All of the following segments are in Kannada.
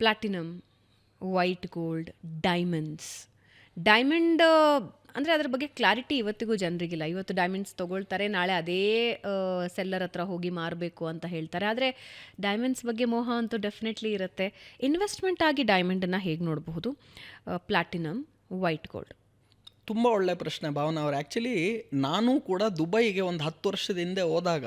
ಪ್ಲಾಟಿನಮ್, ವೈಟ್ ಗೋಲ್ಡ್, ಡೈಮಂಡ್ ಅಂದರೆ ಅದ್ರ ಬಗ್ಗೆ ಕ್ಲಾರಿಟಿ ಇವತ್ತಿಗೂ ಜನರಿಗಿಲ್ಲ. ಇವತ್ತು ಡೈಮಂಡ್ಸ್ ತೊಗೊಳ್ತಾರೆ, ನಾಳೆ ಅದೇ ಸೆಲ್ಲರ್ ಹತ್ರ ಹೋಗಿ ಮಾರಬೇಕು ಅಂತ ಹೇಳ್ತಾರೆ. ಆದರೆ ಡೈಮಂಡ್ಸ್ ಬಗ್ಗೆ ಮೋಹ ಅಂತೂ ಡೆಫಿನೆಟ್ಲಿ ಇರುತ್ತೆ. ಇನ್ವೆಸ್ಟ್ಮೆಂಟ್ ಆಗಿ ಡೈಮಂಡನ್ನು ಹೇಗೆ ನೋಡಬಹುದು? Platinum, white gold. ತುಂಬ ಒಳ್ಳೆ ಪ್ರಶ್ನೆ ಭಾವನಾ ಅವ್ರು. ಆ್ಯಕ್ಚುಲಿ ನಾನು ಕೂಡ ದುಬೈಗೆ ಒಂದು 10 ವರ್ಷದ ಹಿಂದೆ ಹೋದಾಗ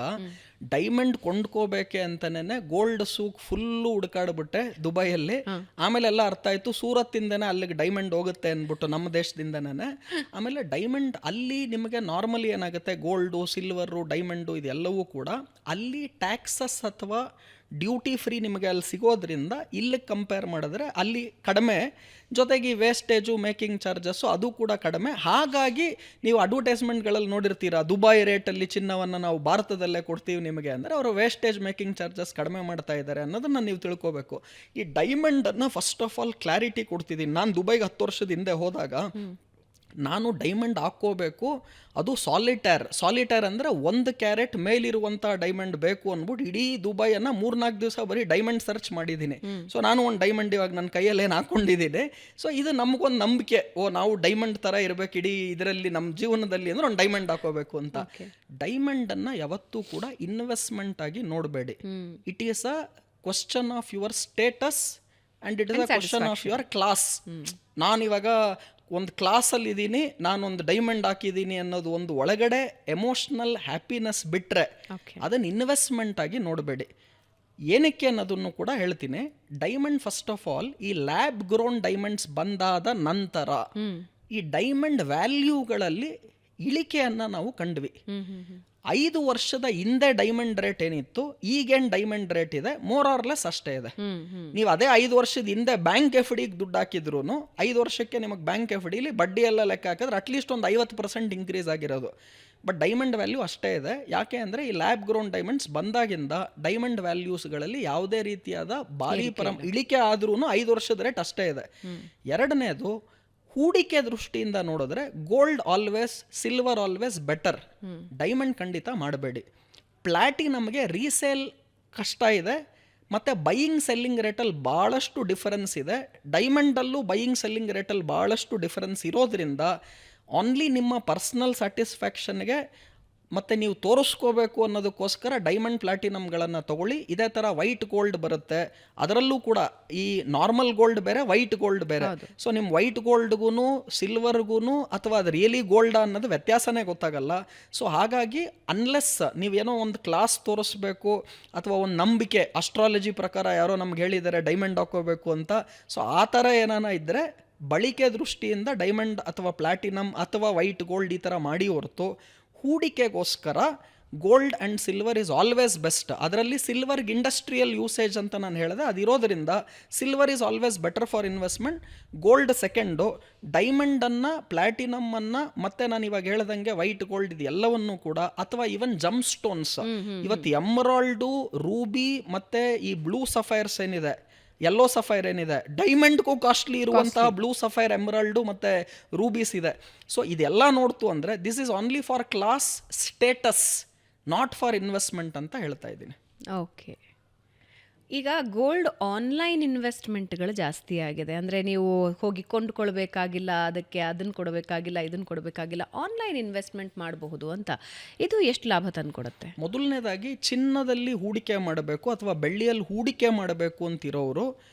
ಡೈಮಂಡ್ ಕೊಂಡ್ಕೋಬೇಕೆ ಅಂತನೇ ಗೋಲ್ಡ್ ಸೂಕ್ ಫುಲ್ಲು ಹುಡುಕಾಡ್ಬಿಟ್ಟೆ ದುಬೈಯಲ್ಲಿ. ಆಮೇಲೆ ಎಲ್ಲ ಅರ್ಥ ಆಯಿತು, ಸೂರತ್ತಿಂದನೇ ಅಲ್ಲಿಗೆ ಡೈಮಂಡ್ ಹೋಗುತ್ತೆ ಅಂದ್ಬಿಟ್ಟು, ನಮ್ಮ ದೇಶದಿಂದನೇ. ಆಮೇಲೆ ಡೈಮಂಡ್ ಅಲ್ಲಿ ನಿಮಗೆ ನಾರ್ಮಲಿ ಏನಾಗುತ್ತೆ, ಗೋಲ್ಡು, ಸಿಲ್ವರು, ಡೈಮಂಡು ಇದೆಲ್ಲವೂ ಕೂಡ ಅಲ್ಲಿ ಟ್ಯಾಕ್ಸಸ್ ಅಥವಾ ಡ್ಯೂಟಿ ಫ್ರೀ ನಿಮಗೆ ಅಲ್ಲಿ ಸಿಗೋದ್ರಿಂದ ಇಲ್ಲಿ ಕಂಪೇರ್ ಮಾಡಿದ್ರೆ ಅಲ್ಲಿ ಕಡಿಮೆ, ಜೊತೆಗೆ ಈ ವೇಸ್ಟೇಜು, ಮೇಕಿಂಗ್ ಚಾರ್ಜಸ್ಸು ಅದು ಕೂಡ ಕಡಿಮೆ. ಹಾಗಾಗಿ ನೀವು ಅಡ್ವರ್ಟೈಸ್ಮೆಂಟ್ಗಳಲ್ಲಿ ನೋಡಿರ್ತೀರಾ, ದುಬೈ ರೇಟಲ್ಲಿ ಚಿನ್ನವನ್ನು ನಾವು ಭಾರತದಲ್ಲೇ ಕೊಡ್ತೀವಿ ನಿಮಗೆ ಅಂದರೆ ಅವರು ವೇಸ್ಟೇಜ್, ಮೇಕಿಂಗ್ ಚಾರ್ಜಸ್ ಕಡಿಮೆ ಮಾಡ್ತಾ ಇದ್ದಾರೆ ಅನ್ನೋದನ್ನು ನೀವು ತಿಳ್ಕೊಬೇಕು. ಈ ಡೈಮಂಡನ್ನು ಫಸ್ಟ್ ಆಫ್ ಆಲ್ ಕ್ಲಾರಿಟಿ ಕೊಡ್ತಿದ್ದೀನಿ. ನಾನು ದುಬೈಗೆ 10 ವರ್ಷದ ಹಿಂದೆ ಹೋದಾಗ ನಾನು ಡೈಮಂಡ್ ಹಾಕ್ಕೋಬೇಕು, ಅದು ಸಾಲಿಟೇರ್ ಅಂದರೆ 1 ಕ್ಯಾರೆಟ್ ಮೇಲಿರುವಂಥ ಡೈಮಂಡ್ ಬೇಕು ಅಂದ್ಬಿಟ್ಟು ಇಡೀ ದುಬೈಯನ್ನು 3-4 ದಿವಸ ಬರೀ ಡೈಮಂಡ್ ಸರ್ಚ್ ಮಾಡಿದ್ದೀನಿ. ಸೊ ನಾನು ಒಂದು ಡೈಮಂಡ್ ಇವಾಗ ನನ್ನ ಕೈಯಲ್ಲಿ ಏನು ಹಾಕ್ಕೊಂಡಿದ್ದೀನಿ. ಸೊ ಇದು ನಮಗೊಂದು ನಂಬಿಕೆ, ನಾವು ಡೈಮಂಡ್ ಥರ ಇರಬೇಕು ಇಡೀ ಇದರಲ್ಲಿ ನಮ್ಮ ಜೀವನದಲ್ಲಿ ಅಂದರೆ ಒಂದು ಡೈಮಂಡ್ ಹಾಕೋಬೇಕು ಅಂತ. ಡೈಮಂಡನ್ನು ಯಾವತ್ತೂ ಕೂಡ ಇನ್ವೆಸ್ಟ್ಮೆಂಟ್ ಆಗಿ ನೋಡಬೇಡಿ. It is a question of your status and it is a question of your class. ನಾನಿವಾಗ ಒಂದು ಕ್ಲಾಸಲ್ಲಿ ಇದ್ದೀನಿ, ನಾನೊಂದು ಡೈಮಂಡ್ ಹಾಕಿದ್ದೀನಿ ಅನ್ನೋದು ಒಂದು ಒಳಗಡೆ ಎಮೋಷ್ನಲ್ ಹ್ಯಾಪಿನೆಸ್ ಬಿಟ್ಟರೆ ಅದನ್ನು ಇನ್ವೆಸ್ಟ್ಮೆಂಟ್ ಆಗಿ ನೋಡಬೇಡಿ. ಏನಕ್ಕೆ ಅನ್ನೋದನ್ನು ಕೂಡ ಹೇಳ್ತೀನಿ. ಡೈಮಂಡ್ ಫಸ್ಟ್ ಆಫ್ ಆಲ್ ಈ ಲ್ಯಾಬ್ ಗ್ರೋನ್ ಡೈಮಂಡ್ಸ್ ಬಂದಾದ ನಂತರ ಈ ಡೈಮಂಡ್ ವ್ಯಾಲ್ಯೂಗಳಲ್ಲಿ ಇಳಿಕೆಯನ್ನು ನಾವು ಕಂಡ್ವಿ. 5 ವರ್ಷದ ಹಿಂದೆ ಡೈಮಂಡ್ ರೇಟ್ ಏನಿತ್ತು, ಈಗೇನು ಡೈಮಂಡ್ ರೇಟ್ ಇದೆ ಮೋರ್ ಆರ್ ಲೆಸ್ ಅಷ್ಟೇ ಇದೆ. ನೀವು ಅದೇ 5 ವರ್ಷದ ಹಿಂದೆ ಬ್ಯಾಂಕ್ ಎಫ್ ಡಿಗೆ ದುಡ್ಡು ಹಾಕಿದ್ರು 5 ವರ್ಷಕ್ಕೆ ನಿಮಗೆ ಬ್ಯಾಂಕ್ ಎಫ್ ಡಿಲಿ ಬಡ್ಡಿ ಎಲ್ಲ ಲೆಕ್ಕ ಹಾಕಿದ್ರೆ ಅಟ್ಲೀಸ್ಟ್ ಒಂದು 50% ಇನ್ಕ್ರೀಸ್ ಆಗಿರೋದು. ಬಟ್ ಡೈಮಂಡ್ ವ್ಯಾಲ್ಯೂ ಅಷ್ಟೇ ಇದೆ. ಯಾಕೆ ಅಂದರೆ ಈ ಲ್ಯಾಬ್ ಗ್ರೋನ್ ಡೈಮಂಡ್ಸ್ ಬಂದಾಗಿಂದ ಡೈಮಂಡ್ ವ್ಯಾಲ್ಯೂಸ್ಗಳಲ್ಲಿ ಯಾವುದೇ ರೀತಿಯಾದ ಇಳಿಕೆ ಆದ್ರೂ 5 ವರ್ಷದ ರೇಟ್ ಅಷ್ಟೇ ಇದೆ. ಎರಡನೇದು, ಹೂಡಿಕೆ ದೃಷ್ಟಿಯಿಂದ ನೋಡಿದ್ರೆ gold always, silver always better. Diamond ಖಂಡಿತ ಮಾಡಬೇಡಿ. ಪ್ಲಾಟಿನಮ್ಗೆ ರೀಸೇಲ್ ಕಷ್ಟ ಇದೆ, ಮತ್ತು ಬೈಯಿಂಗ್ ಸೆಲ್ಲಿಂಗ್ ರೇಟಲ್ಲಿ ಭಾಳಷ್ಟು ಡಿಫರೆನ್ಸ್ ಇದೆ. ಡೈಮಂಡಲ್ಲೂ ಬೈಯಿಂಗ್ ಸೆಲ್ಲಿಂಗ್ ರೇಟಲ್ಲಿ ಭಾಳಷ್ಟು ಡಿಫರೆನ್ಸ್ ಇರೋದ್ರಿಂದ ಓನ್ಲಿ ನಿಮ್ಮ ಪರ್ಸ್ನಲ್ ಸ್ಯಾಟಿಸ್ಫ್ಯಾಕ್ಷನ್ಗೆ ಮತ್ತು ನೀವು ತೋರಿಸ್ಕೋಬೇಕು ಅನ್ನೋದಕ್ಕೋಸ್ಕರ ಡೈಮಂಡ್ ಪ್ಲಾಟಿನಮ್ಗಳನ್ನು ತೊಗೊಳ್ಳಿ. ಇದೇ ಥರ ವೈಟ್ ಗೋಲ್ಡ್ ಬರುತ್ತೆ, ಅದರಲ್ಲೂ ಕೂಡ ಈ ನಾರ್ಮಲ್ ಗೋಲ್ಡ್ ಬೇರೆ, ವೈಟ್ ಗೋಲ್ಡ್ ಬೇರೆ. ಸೊ ನಿಮ್ಮ ವೈಟ್ ಗೋಲ್ಡ್ಗೂ ಸಿಲ್ವರ್ಗೂ ಅಥವಾ ಅದು ರಿಯಲಿ ಗೋಲ್ಡ್ ಅನ್ನೋದು ವ್ಯತ್ಯಾಸನೇ ಗೊತ್ತಾಗಲ್ಲ. ಸೊ ಹಾಗಾಗಿ ಅನ್ಲೆಸ್ ನೀವೇನೋ ಒಂದು ಕ್ಲಾಸ್ ತೋರಿಸ್ಬೇಕು ಅಥವಾ ಒಂದು ನಂಬಿಕೆ, ಅಸ್ಟ್ರಾಲಜಿ ಪ್ರಕಾರ ಯಾರೋ ನಮ್ಗೆ ಹೇಳಿದ್ದಾರೆ ಡೈಮಂಡ್ ಹಾಕೋಬೇಕು ಅಂತ, ಸೊ ಆ ಥರ ಏನಾನ ಇದ್ದರೆ ಬಳಕೆ ದೃಷ್ಟಿಯಿಂದ ಡೈಮಂಡ್ ಅಥವಾ ಪ್ಲಾಟಿನಮ್ ಅಥವಾ ವೈಟ್ ಗೋಲ್ಡ್ ಈ ಥರ ಮಾಡಿ ಹೊರತು ಹೂಡಿಕೆಗೋಸ್ಕರ gold and silver is always best. ಅದರಲ್ಲಿ ಸಿಲ್ವರ್ಗೆ ಇಂಡಸ್ಟ್ರಿಯಲ್ ಯೂಸೇಜ್ ಅಂತ ನಾನು ಹೇಳಿದೆ, ಅದಿರೋದ್ರಿಂದ silver is always better for investment. Gold second, ಡೈಮಂಡನ್ನು, ಪ್ಲಾಟಿನಮ್ಮನ್ನು ಮತ್ತು ನಾನು ಇವಾಗ ಹೇಳ್ದಂಗೆ ವೈಟ್ ಗೋಲ್ಡ್ ಇದು ಎಲ್ಲವನ್ನೂ ಕೂಡ, ಅಥವಾ ಈವನ್ ಜಮ್ ಸ್ಟೋನ್ಸ್, ಇವತ್ತು ಎಮರಾಲ್ಡು, ರೂಬಿ ಮತ್ತು ಈ ಬ್ಲೂ ಸಫೈರ್ಸ್ ಏನಿದೆ, ಯೆಲ್ಲೋ ಸಫೈರ್ ಏನಿದೆ, ಡೈಮಂಡ್ಗೂ ಕಾಸ್ಟ್ಲಿ ಇರುವಂತಹ ಬ್ಲೂ ಸಫೈರ್, ಎಮರಾಲ್ಡು ಮತ್ತು ರೂಬೀಸ್ ಇದೆ. ಸೊ ಇದೆಲ್ಲ ನೋಡ್ತು ಅಂದರೆ this is only for class, status, not for investment ಅಂತ ಹೇಳ್ತಾ ಇದ್ದೀನಿ. ಓಕೆ. ಈಗ ಗೋಲ್ಡ್ ಆನ್ಲೈನ್ ಇನ್ವೆಸ್ಟ್ಮೆಂಟ್ಗಳು ಜಾಸ್ತಿ ಆಗಿದೆ. ಅಂದರೆ ನೀವು ಹೋಗಿ ಕೊಂಡ್ಕೊಳ್ಬೇಕಾಗಿಲ್ಲ, ಅದಕ್ಕೆ ಅದನ್ನು ಕೊಡಬೇಕಾಗಿಲ್ಲ, ಇದನ್ನು ಕೊಡಬೇಕಾಗಿಲ್ಲ, ಆನ್ಲೈನ್ ಇನ್ವೆಸ್ಟ್ಮೆಂಟ್ ಮಾಡಬಹುದು ಅಂತ. ಇದು ಎಷ್ಟು ಲಾಭ ತಂದುಕೊಡುತ್ತೆ? ಮೊದಲನೇದಾಗಿ ಚಿನ್ನದಲ್ಲಿ ಹೂಡಿಕೆ ಮಾಡಬೇಕು ಅಥವಾ ಬೆಳ್ಳಿಯಲ್ಲಿ ಹೂಡಿಕೆ ಮಾಡಬೇಕು ಅಂತಿರೋರು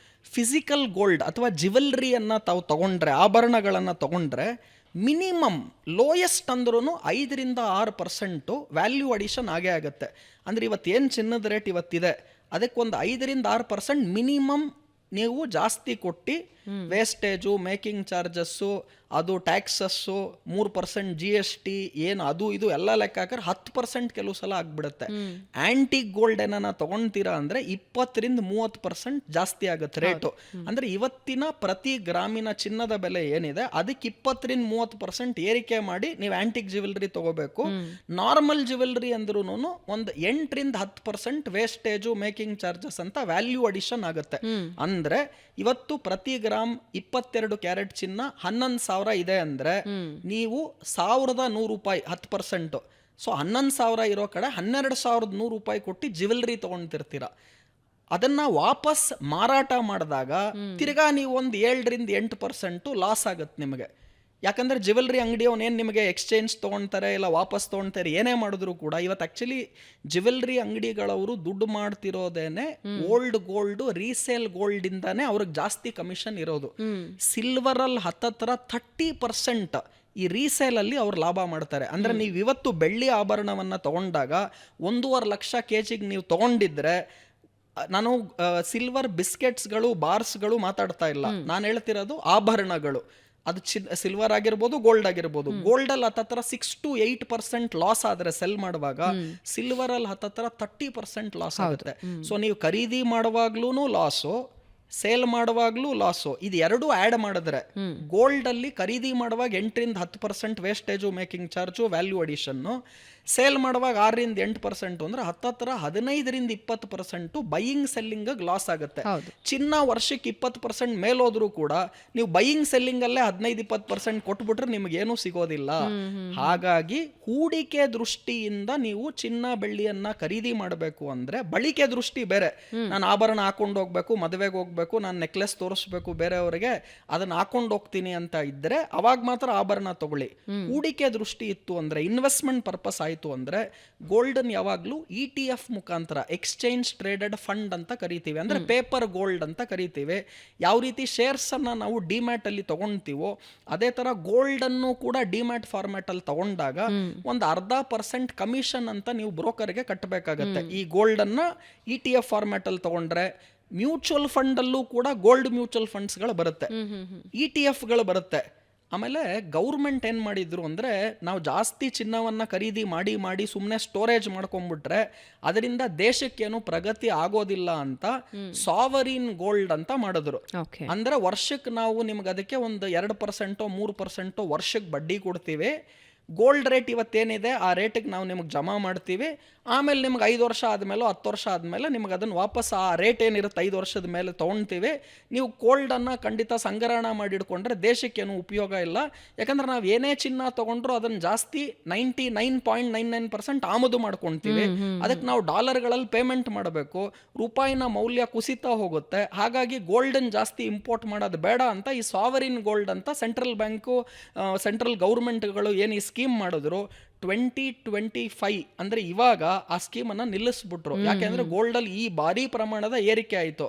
ಫಿಸಿಕಲ್ ಗೋಲ್ಡ್ ಅಥವಾ ಜ್ಯುವೆಲ್ರಿಯನ್ನು ತಾವು ತೊಗೊಂಡ್ರೆ, ಆಭರಣಗಳನ್ನು ತೊಗೊಂಡ್ರೆ ಮಿನಿಮಮ್ ಲೋಯೆಸ್ಟ್ ಅಂದ್ರೂ 5-6% ವ್ಯಾಲ್ಯೂ ಅಡಿಷನ್ ಆಗೇ ಆಗುತ್ತೆ. ಅಂದರೆ ಇವತ್ತೇನು ಚಿನ್ನದ ರೇಟ್ ಇವತ್ತಿದೆ ಅದಕ್ಕೊಂದು 5-6% ಮಿನಿಮಮ್ ನೀವು ಜಾಸ್ತಿ ಕೊಟ್ಟು ವೇಸ್ಟೇಜು, ಮೇಕಿಂಗ್ ಚಾರ್ಜಸ್ಸು, ಅದು ಟ್ಯಾಕ್ಸಸ್ಸು, 3% GST ಏನು ಅದು ಇದು ಎಲ್ಲ ಲೆಕ್ಕ ಹಾಕಿದ್ರೆ 10% ಕೆಲವು ಸಲ ಆಗಿಬಿಡುತ್ತೆ. ಆ್ಯಂಟಿಕ್ ಗೋಲ್ಡ್ ಏನಾನ ತೊಗೊಳ್ತೀರಾ ಅಂದರೆ 20-30% ಜಾಸ್ತಿ ಆಗುತ್ತೆ ರೇಟು. ಅಂದರೆ ಇವತ್ತಿನ ಪ್ರತಿ ಗ್ರಾಮಿನ ಚಿನ್ನದ ಬೆಲೆ ಏನಿದೆ ಅದಕ್ಕೆ 20-30% ಏರಿಕೆ ಮಾಡಿ ನೀವು ಆ್ಯಂಟಿಕ್ ಜ್ಯುವೆಲ್ರಿ ತೊಗೋಬೇಕು. ನಾರ್ಮಲ್ ಜ್ಯುವೆಲ್ರಿ ಅಂದ್ರೂ ಒಂದು 8-10% ವೇಸ್ಟೇಜು, ಮೇಕಿಂಗ್ ಚಾರ್ಜಸ್ ಅಂತ ವ್ಯಾಲ್ಯೂ ಅಡಿಷನ್ ಆಗುತ್ತೆ. ಅಂದರೆ ಇವತ್ತು ಪ್ರತಿ ಗ್ರಾಮ್ 22 ಕ್ಯಾರೆಟ್ ಚಿನ್ನ 11,000 ಇದೆ ಅಂದರೆ ನೀವು 1,100 ರೂಪಾಯಿ 10%, ಸೊ 11,000 ಇರೋ ಕಡೆ 12,100 ರೂಪಾಯಿ ಕೊಟ್ಟು ಜ್ಯುವೆಲ್ರಿ ತೊಗೊಳ್ತಿರ್ತೀರ. ಅದನ್ನ ವಾಪಸ್ ಮಾರಾಟ ಮಾಡಿದಾಗ ತಿರ್ಗಾ ನೀವು ಒಂದು 7-8% ಲಾಸ್ ಆಗುತ್ತೆ ನಿಮಗೆ. ಯಾಕಂದ್ರೆ ಜ್ಯುವೆಲ್ರಿ ಅಂಗಡಿಯವನು ಏನು ನಿಮಗೆ ಎಕ್ಸ್ಚೇಂಜ್ ತೊಗೊಳ್ತಾರೆ ಇಲ್ಲ ವಾಪಸ್ ತೊಗೊಳ್ತಾರೆ ಏನೇ ಮಾಡಿದ್ರು ಕೂಡ, ಇವತ್ತು ಆ್ಯಕ್ಚುಲಿ ಜ್ಯುವೆಲ್ರಿ ಅಂಗಡಿಗಳವರು ದುಡ್ಡು ಮಾಡ್ತಿರೋದೇನೆ ಓಲ್ಡ್ ಗೋಲ್ಡ್ ರೀಸೇಲ್ ಗೋಲ್ಡಿಂದಾನೇ ಅವ್ರಿಗೆ ಜಾಸ್ತಿ ಕಮಿಷನ್ ಇರೋದು. ಸಿಲ್ವರಲ್ಲಿ ಹತ್ತತ್ರ 30% ಈ ರೀಸೇಲಲ್ಲಿ ಅವ್ರು ಲಾಭ ಮಾಡ್ತಾರೆ. ಅಂದರೆ ನೀವು ಇವತ್ತು ಬೆಳ್ಳಿ ಆಭರಣವನ್ನು ತಗೊಂಡಾಗ 1.5 ಲಕ್ಷ ಕೆಜಿಗೆ ನೀವು ತಗೊಂಡಿದ್ರೆ, ನಾನು ಸಿಲ್ವರ್ ಬಿಸ್ಕೆಟ್ಸ್ಗಳು ಬಾರ್ಸ್ಗಳು ಮಾತಾಡ್ತಾ ಇಲ್ಲ, ನಾನು ಹೇಳ್ತಿರೋದು ಆಭರಣಗಳು. ಅದು ಸಿಲ್ವರ್ ಆಗಿರ್ಬೋದು, ಗೋಲ್ಡ್ ಆಗಿರ್ಬೋದು. ಗೋಲ್ಡಲ್ಲಿ ಹತ್ತತ್ರ 6-8% ಲಾಸ್ ಆದರೆ ಸೆಲ್ ಮಾಡುವಾಗ, ಸಿಲ್ವರಲ್ಲಿ ಹತ್ತತ್ರ 30% ಲಾಸ್ ಆಗುತ್ತೆ. ಸೊ ನೀವು ಖರೀದಿ ಮಾಡುವಾಗ್ಲೂ ಲಾಸು, ಸೇಲ್ ಮಾಡುವಾಗ್ಲೂ ಲಾಸು. ಇದು ಎರಡೂ ಆ್ಯಡ್ ಮಾಡಿದ್ರೆ ಗೋಲ್ಡ್ ಅಲ್ಲಿ ಖರೀದಿ ಮಾಡುವಾಗ 8-10% wastage, making charge, value addition. Sale ಮಾಡುವಾಗ 6-8% ಅಂದ್ರೆ ಹತ್ತತ್ರ 15-20% ಬೈಯಿಂಗ್ ಸೆಲ್ಲಿಂಗ್ ಲಾಸ್ ಆಗುತ್ತೆ. ಚಿನ್ನ ವರ್ಷಕ್ಕೆ 20% ಮೇಲೋದ್ರೂ ಕೂಡ ನೀವು ಬೈಯಿಂಗ್ ಸೆಲ್ಲಿಂಗ್ ಅಲ್ಲೇ 15-20% ಕೊಟ್ಬಿಟ್ರೆ ನಿಮ್ಗೇನು ಸಿಗೋದಿಲ್ಲ. ಹಾಗಾಗಿ ಹೂಡಿಕೆ ದೃಷ್ಟಿಯಿಂದ ನೀವು ಚಿನ್ನ ಬೆಳ್ಳಿಯನ್ನ ಖರೀದಿ ಮಾಡಬೇಕು ಅಂದ್ರೆ, ಬಳಕೆ ದೃಷ್ಟಿ ಬೇರೆ, ನಾನು ಆಭರಣ ಹಾಕೊಂಡು ಹೋಗ್ಬೇಕು, ಮದುವೆಗೆ ಹೋಗ್ಬೇಕು, ನಾನು ನೆಕ್ಲೆಸ್ ತೋರಿಸ್ಬೇಕು ಬೇರೆಯವರಿಗೆ, ಅದನ್ನ ಹಾಕೊಂಡು ಹೋಗ್ತೀನಿ ಅಂತ ಇದ್ರೆ ಅವಾಗ ಮಾತ್ರ ಆಭರಣ ತಗೊಳ್ಳಿ. ಹೂಡಿಕೆ ದೃಷ್ಟಿ ಇತ್ತು ಅಂದ್ರೆ, ಇನ್ವೆಸ್ಟ್ಮೆಂಟ್ ಪರ್ಪಸ್ ಆಯ್ತು ಅಂದ್ರೆ, ಗೋಲ್ಡನ್ ಯಾವಾಗ್ಲೂ ETF ಮುಖಾಂತರ, ಎಕ್ಸ್ಚೇಂಜ್ ಟ್ರೇಡೆಡ್ ಫಂಡ್ ಅಂತ ಕರಿತೀವಿ, ಅಂದ್ರೆ ಪೇಪರ್ ಗೋಲ್ಡ್ ಅಂತ ಕರಿತೀವಿ. ಯಾವ ರೀತಿ ಶೇರ್ಸ್ ಅನ್ನ ನಾವು ಡಿಮ್ಯಾಟ್ ಅಲ್ಲಿ ತಗೊಂತೀವೋ ಅದೇ ತರ ಗೋಲ್ಡ್ ಅನ್ನು ಕೂಡ ಡಿಮ್ಯಾಟ್ ಫಾರ್ಮ್ಯಾಟ್ ಅಲ್ಲಿ ತಗೊಂಡಾಗ ಒಂದು 0.5% ಕಮಿಷನ್ ಅಂತ ನೀವು ಬ್ರೋಕರ್ಗೆ ಕಟ್ಟಬೇಕಾಗತ್ತೆ. ಈ ಗೋಲ್ಡ್ ಅನ್ನ ETF ಫಾರ್ಮ್ಯಾಟ್ ಅಲ್ಲಿ ತಗೊಂಡ್ರೆ, ಮ್ಯೂಚುವಲ್ ಫಂಡ್ ಅಲ್ಲೂ ಕೂಡ ಗೋಲ್ಡ್ ಮ್ಯೂಚುವಲ್ ಫಂಡ್ಸ್ಗಳು ಬರುತ್ತೆ, ETF ಬರುತ್ತೆ. ಆಮೇಲೆ ಗೌರ್ಮೆಂಟ್ ಏನು ಮಾಡಿದ್ರು ಅಂದರೆ, ನಾವು ಜಾಸ್ತಿ ಚಿನ್ನವನ್ನು ಖರೀದಿ ಮಾಡಿ ಸುಮ್ಮನೆ ಸ್ಟೋರೇಜ್ ಮಾಡ್ಕೊಂಡ್ಬಿಟ್ರೆ ಅದರಿಂದ ದೇಶಕ್ಕೇನು ಪ್ರಗತಿ ಆಗೋದಿಲ್ಲ ಅಂತ ಸಾವರಿನ್ ಗೋಲ್ಡ್ ಅಂತ ಮಾಡಿದ್ರು. ಅಂದರೆ ವರ್ಷಕ್ಕೆ ನಾವು ನಿಮ್ಗೆ ಅದಕ್ಕೆ ಒಂದು 2% 3% ವರ್ಷಕ್ಕೆ ಬಡ್ಡಿ ಕೊಡ್ತೀವಿ. ಗೋಲ್ಡ್ ರೇಟ್ ಇವತ್ತೇನಿದೆ ಆ ರೇಟಿಗೆ ನಾವು ನಿಮಗೆ ಜಮಾ ಮಾಡ್ತೀವಿ. ಆಮೇಲೆ ನಿಮ್ಗೆ 5 ವರ್ಷ ಆದಮೇಲೆ 10 ವರ್ಷ ಆದಮೇಲೆ ನಿಮ್ಗೆ ಅದನ್ನು ವಾಪಸ್ ಆ ರೇಟ್ ಏನಿರುತ್ತೆ 5 ವರ್ಷದ ಮೇಲೆ ತೊಗೊಳ್ತೀವಿ. ನೀವು ಗೋಲ್ಡನ್ನು ಖಂಡಿತ ಸಂಗ್ರಹಣ ಮಾಡಿಡ್ಕೊಂಡ್ರೆ ದೇಶಕ್ಕೇನು ಉಪಯೋಗ ಇಲ್ಲ. ಯಾಕಂದ್ರೆ ನಾವು ಏನೇ ಚಿನ್ನ ತೊಗೊಂಡ್ರು ಅದನ್ನು ಜಾಸ್ತಿ 99.99% ಆಮದು ಮಾಡ್ಕೊಳ್ತೀವಿ. ಅದಕ್ಕೆ ನಾವು ಡಾಲರ್ಗಳಲ್ಲಿ ಪೇಮೆಂಟ್ ಮಾಡಬೇಕು, ರೂಪಾಯಿನ ಮೌಲ್ಯ ಕುಸಿತಾ ಹೋಗುತ್ತೆ. ಹಾಗಾಗಿ ಗೋಲ್ಡನ್ ಜಾಸ್ತಿ ಇಂಪೋರ್ಟ್ ಮಾಡೋದು ಬೇಡ ಅಂತ ಈ ಸಾವರಿನ್ ಗೋಲ್ಡ್ ಅಂತ ಸೆಂಟ್ರಲ್ ಬ್ಯಾಂಕು, ಸೆಂಟ್ರಲ್ ಗೌರ್ಮೆಂಟ್ಗಳು ಏನು ಈ ಸ್ಕೀಮ್ ಮಾಡಿದ್ರು 2025 ಅಂದ್ರೆ ಇವಾಗ ಆ ಸ್ಕೀಮನ್ನು ನಿಲ್ಲಿಸ್ಬಿಟ್ರು. ಯಾಕೆಂದ್ರೆ ಗೋಲ್ಡಲ್ಲಿ ಈ ಭಾರಿ ಪ್ರಮಾಣದ ಏರಿಕೆ ಆಯಿತು.